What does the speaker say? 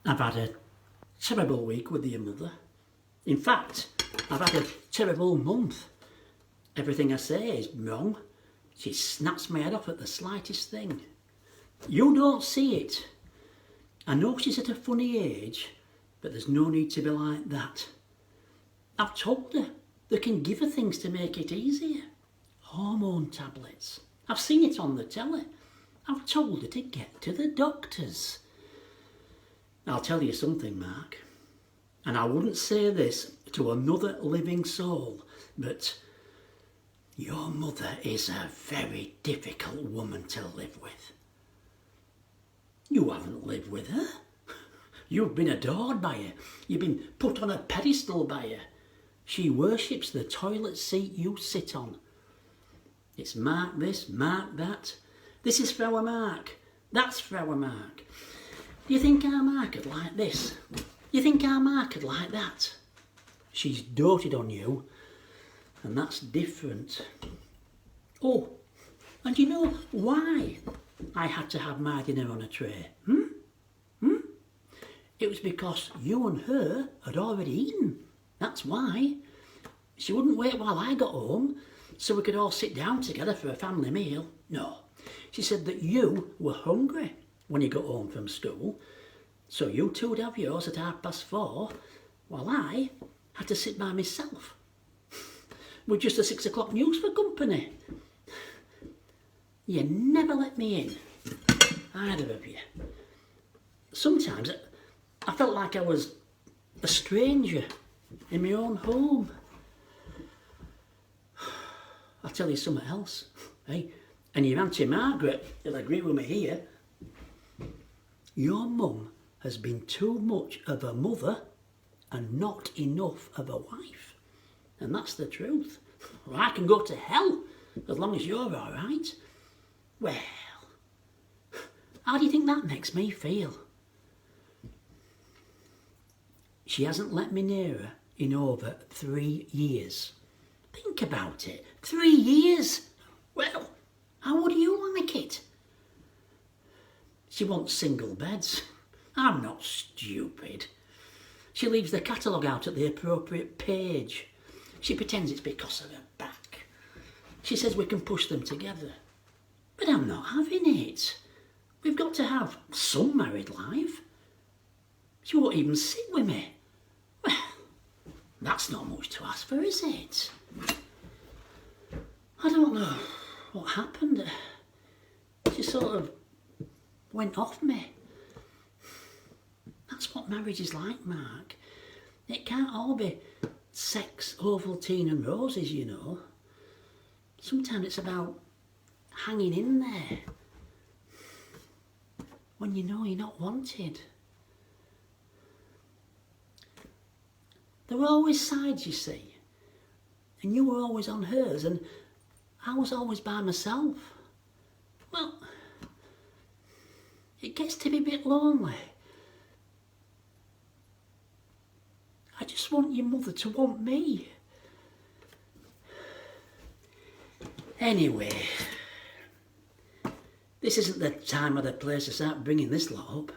I've had a terrible week with your mother. In fact, I've had a terrible month. Everything I say is wrong. She snaps my head off at the slightest thing. You don't see it. I know she's at a funny age, but there's no need to be like that. I've told her they can give her things to make it easier. Hormone tablets. I've seen it on the telly. I've told her to get to the doctors. I'll tell you something, Mark, and I wouldn't say this to another living soul, but your mother is a very difficult woman to live with. You haven't lived with her. You've been adored by her. You've been put on a pedestal by her. She worships the toilet seat you sit on. It's Mark this, Mark that. This is for our Mark. That's for our Mark. Do you think our Mark would like this? You think our Mark would like that? She's doted on you, and that's different. Oh, and you know why I had to have my dinner on a tray? It was because you and her had already eaten. That's why. She wouldn't wait while I got home so we could all sit down together for a family meal. No, she said that you were hungry when you got home from school, so you two would have yours at 4:30, while I had to sit by myself with just the 6 o'clock news for company. You never let me in, either of you. Sometimes I felt like I was a stranger in my own home. I'll tell you something else, eh? And your Auntie Margaret will agree with me here. Your mum has been too much of a mother and not enough of a wife. And that's the truth. Well, I can go to hell as long as you're all right. Well, how do you think that makes me feel? She hasn't let me near her in over 3 years. Think about it. 3 years? Well, how would you like it? She wants single beds. I'm not stupid. She leaves the catalogue out at the appropriate page. She pretends it's because of her back. She says we can push them together. But I'm not having it. We've got to have some married life. She won't even sit with me. Well, that's not much to ask for, is it? I don't know what happened. She sort of went off me. That's what marriage is like, Mark. It can't all be sex, Ovaltine and roses, you know. Sometimes it's about hanging in there when you know you're not wanted. There were always sides, you see, and you were always on hers, and I was always by myself. Well, it gets to be a bit lonely. I just want your mother to want me. Anyway, this isn't the time or the place to start bringing this lot up.